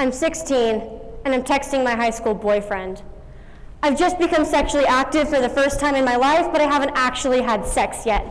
I'm 16, and I'm texting my high school boyfriend. I've just become sexually active for the first time in my life, but I haven't actually had sex yet.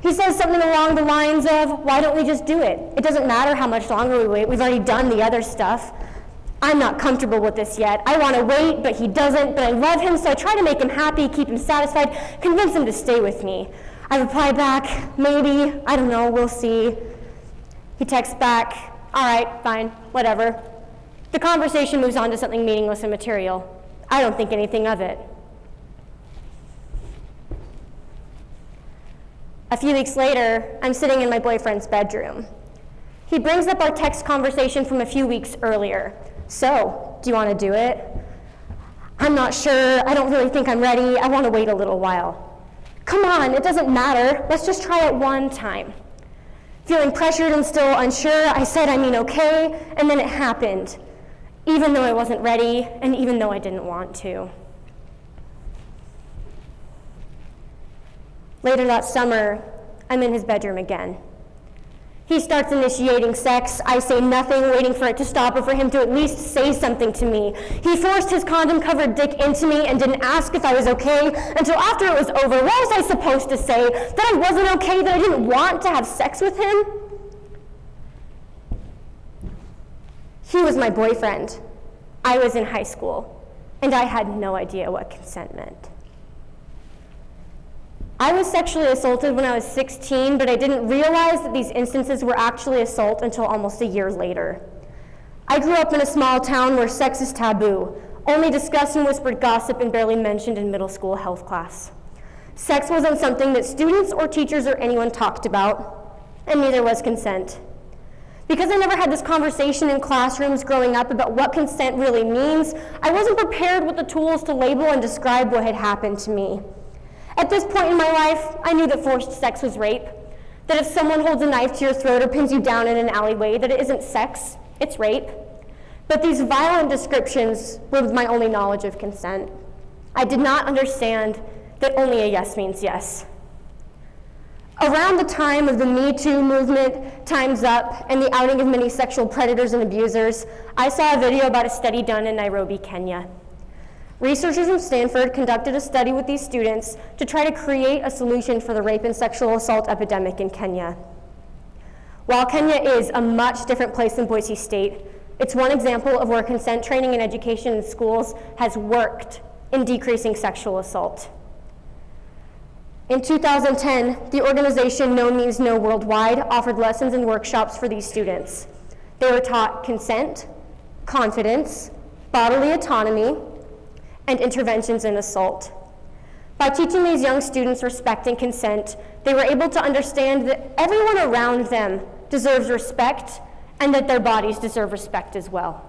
He says something along the lines of, why don't we just do it? It doesn't matter how much longer we wait. We've already done the other stuff. I'm not comfortable with this yet. I want to wait, but he doesn't, but I love him, so I try to make him happy, keep him satisfied, convince him to stay with me. I reply back, maybe, I don't know, we'll see. He texts back, all right, fine, whatever. The conversation moves on to something meaningless and material. I don't think anything of it. A few weeks later, I'm sitting in my boyfriend's bedroom. He brings up our text conversation from a few weeks earlier. So, do you want to do it? I'm not sure. I don't really think I'm ready. I want to wait a little while. Come on, it doesn't matter. Let's just try it one time. Feeling pressured and still unsure, I said, I mean, okay, and then it happened, even though I wasn't ready and even though I didn't want to. Later that summer, I'm in his bedroom again. He starts initiating sex. I say nothing, waiting for it to stop or for him to at least say something to me. He forced his condom-covered dick into me and didn't ask if I was okay until after it was over. What was I supposed to say? That I wasn't okay, that I didn't want to have sex with him? He was my boyfriend. I was in high school, and I had no idea what consent meant. I was sexually assaulted when I was 16, but I didn't realize that these instances were actually assault until almost a year later. I grew up in a small town where sex is taboo, only discussed in whispered gossip and barely mentioned in middle school health class. Sex wasn't something that students or teachers or anyone talked about, and neither was consent. Because I never had this conversation in classrooms growing up about what consent really means, I wasn't prepared with the tools to label and describe what had happened to me. At this point in my life, I knew that forced sex was rape, that if someone holds a knife to your throat or pins you down in an alleyway, that it isn't sex, it's rape. But these violent descriptions were my only knowledge of consent. I did not understand that only a yes means yes. Around the time of the Me Too movement, Time's Up, and the outing of many sexual predators and abusers, I saw a video about a study done in Nairobi, Kenya. Researchers from Stanford conducted a study with these students to try to create a solution for the rape and sexual assault epidemic in Kenya. While Kenya is a much different place than Boise State, it's one example of where consent training and education in schools has worked in decreasing sexual assault. In 2010, the organization No Means No Worldwide offered lessons and workshops for these students. They were taught consent, confidence, bodily autonomy, and interventions in assault. By teaching these young students respect and consent, they were able to understand that everyone around them deserves respect and that their bodies deserve respect as well.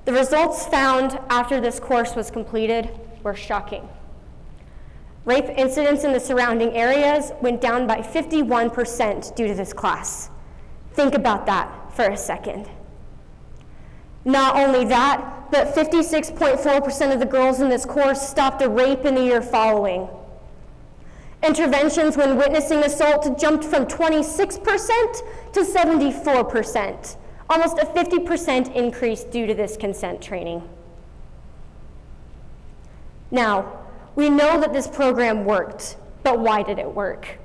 The results found after this course was completed were shocking. Rape incidents in the surrounding areas went down by 51% due to this class. Think about that for a second. Not only that, but 56.4% of the girls in this course stopped a rape in the year following. Interventions when witnessing assault jumped from 26% to 74%, almost a 50% increase due to this consent training. Now, we know that this program worked, but why did it work?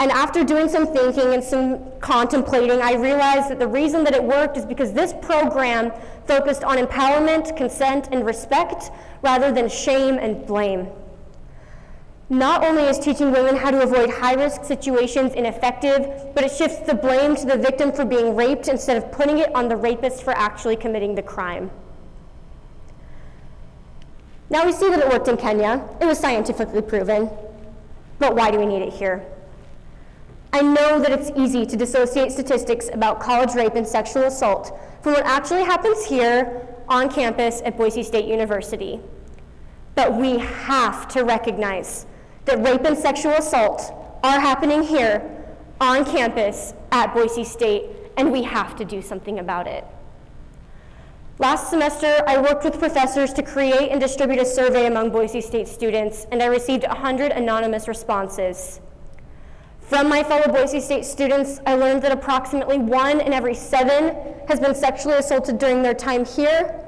And after doing some thinking and some contemplating, I realized that the reason that it worked is because this program focused on empowerment, consent, and respect rather than shame and blame. Not only is teaching women how to avoid high-risk situations ineffective, but it shifts the blame to the victim for being raped instead of putting it on the rapist for actually committing the crime. Now we see that it worked in Kenya. It was scientifically proven. But why do we need it here? I know that it's easy to dissociate statistics about college rape and sexual assault from what actually happens here on campus at Boise State University. But we have to recognize that rape and sexual assault are happening here on campus at Boise State, and we have to do something about it. Last semester, I worked with professors to create and distribute a survey among Boise State students, and I received 100 anonymous responses. From my fellow Boise State students, I learned that approximately 1 in every 7 has been sexually assaulted during their time here,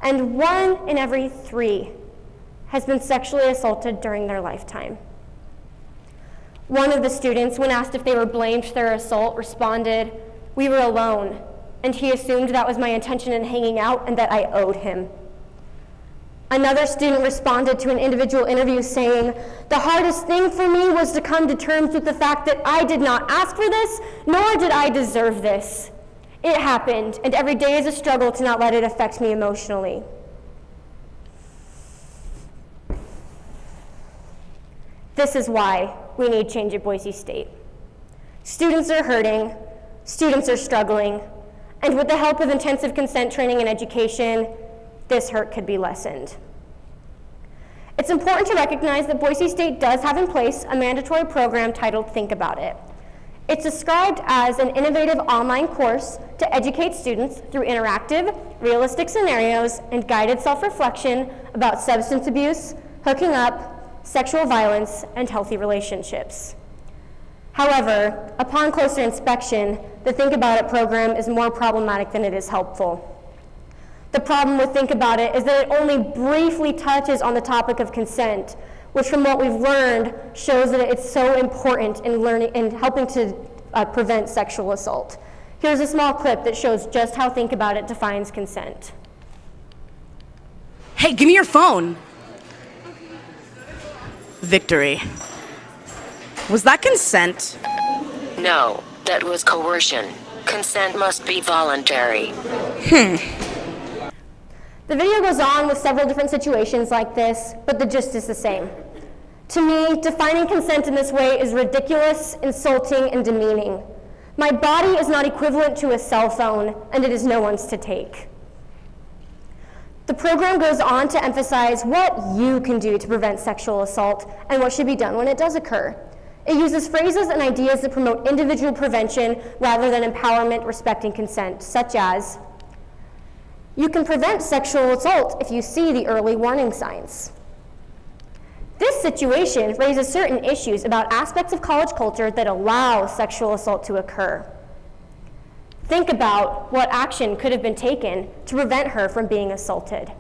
and 1 in every 3 has been sexually assaulted during their lifetime. One of the students, when asked if they were blamed for their assault, responded, "We were alone," and he assumed that was my intention in hanging out and that I owed him. Another student responded to an individual interview saying, "The hardest thing for me was to come to terms with the fact that I did not ask for this, nor did I deserve this. It happened, and every day is a struggle to not let it affect me emotionally." This is why we need change at Boise State. Students are hurting, students are struggling, and with the help of intensive consent training and education, this hurt could be lessened. It's important to recognize that Boise State does have in place a mandatory program titled Think About It. It's described as an innovative online course to educate students through interactive, realistic scenarios and guided self-reflection about substance abuse, hooking up, sexual violence, and healthy relationships. However, upon closer inspection, the Think About It program is more problematic than it is helpful. The problem with Think About It is that it only briefly touches on the topic of consent, which from what we've learned shows that it's so important in helping to prevent sexual assault. Here's a small clip that shows just how Think About It defines consent. Hey, give me your phone. Victory. Was that consent? No, that was coercion. Consent must be voluntary. The video goes on with several different situations like this, but the gist is the same. To me, defining consent in this way is ridiculous, insulting, and demeaning. My body is not equivalent to a cell phone, and it is no one's to take. The program goes on to emphasize what you can do to prevent sexual assault and what should be done when it does occur. It uses phrases and ideas that promote individual prevention rather than empowerment respecting consent, such as, "You can prevent sexual assault if you see the early warning signs." This situation raises certain issues about aspects of college culture that allow sexual assault to occur. Think about what action could have been taken to prevent her from being assaulted.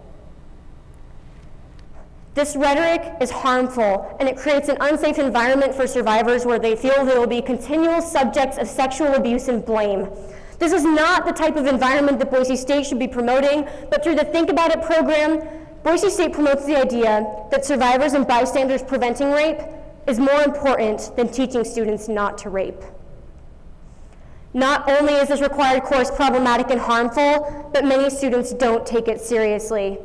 This rhetoric is harmful, and it creates an unsafe environment for survivors where they feel they will be continual subjects of sexual abuse and blame. This is not the type of environment that Boise State should be promoting, but through the Think About It program, Boise State promotes the idea that survivors and bystanders preventing rape is more important than teaching students not to rape. Not only is this required course problematic and harmful, but many students don't take it seriously.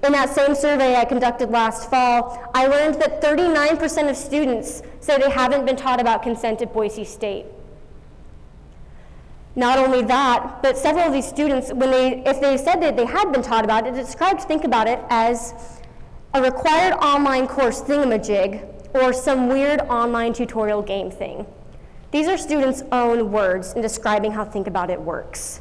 In that same survey I conducted last fall, I learned that 39% of students say they haven't been taught about consent at Boise State. Not only that, but several of these students, if they said that they had been taught about it, described Think About It as a required online course thingamajig or some weird online tutorial game thing. These are students' own words in describing how Think About It works.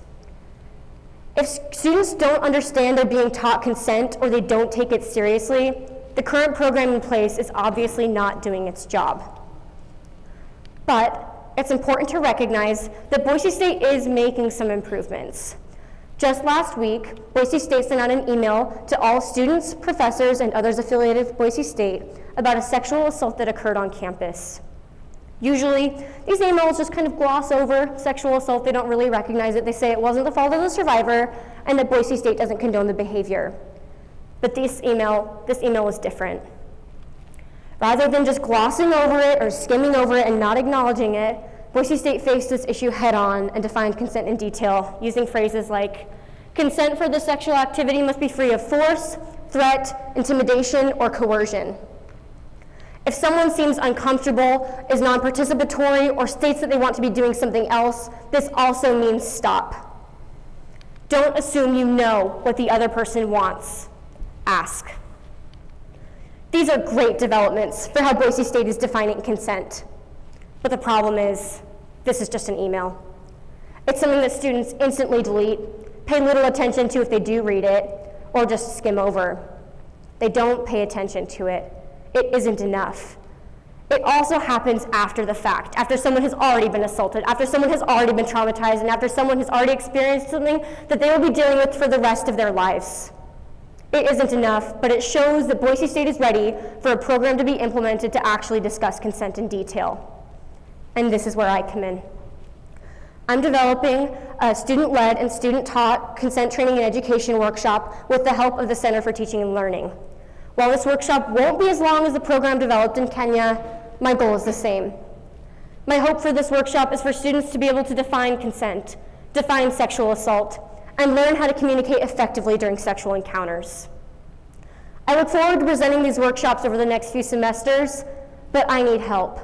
If students don't understand they're being taught consent or they don't take it seriously, the current program in place is obviously not doing its job. But it's important to recognize that Boise State is making some improvements. Just last week, Boise State sent out an email to all students, professors, and others affiliated with Boise State about a sexual assault that occurred on campus. Usually, these emails just kind of gloss over sexual assault. They don't really recognize it. They say it wasn't the fault of the survivor and that Boise State doesn't condone the behavior. But this email was different. Rather than just glossing over it or skimming over it and not acknowledging it, Boise State faced this issue head on and defined consent in detail, using phrases like, "Consent for the sexual activity must be free of force, threat, intimidation, or coercion. If someone seems uncomfortable, is non-participatory, or states that they want to be doing something else, this also means stop. Don't assume you know what the other person wants. Ask." These are great developments for how Boise State is defining consent. But the problem is, this is just an email. It's something that students instantly delete, pay little attention to if they do read it, or just skim over. They don't pay attention to it. It isn't enough. It also happens after the fact, after someone has already been assaulted, after someone has already been traumatized, and after someone has already experienced something that they will be dealing with for the rest of their lives. It isn't enough, but it shows that Boise State is ready for a program to be implemented to actually discuss consent in detail. And this is where I come in. I'm developing a student-led and student-taught consent training and education workshop with the help of the Center for Teaching and Learning. While this workshop won't be as long as the program developed in Kenya, my goal is the same. My hope for this workshop is for students to be able to define consent, define sexual assault, and learn how to communicate effectively during sexual encounters. I look forward to presenting these workshops over the next few semesters, but I need help.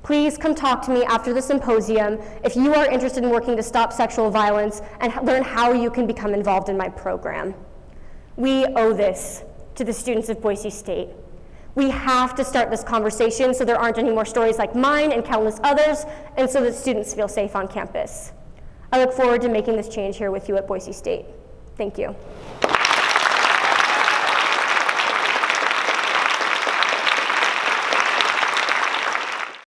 Please come talk to me after the symposium if you are interested in working to stop sexual violence and learn how you can become involved in my program. We owe this to the students of Boise State. We have to start this conversation so there aren't any more stories like mine and countless others, and so that students feel safe on campus. I look forward to making this change here with you at Boise State. Thank you.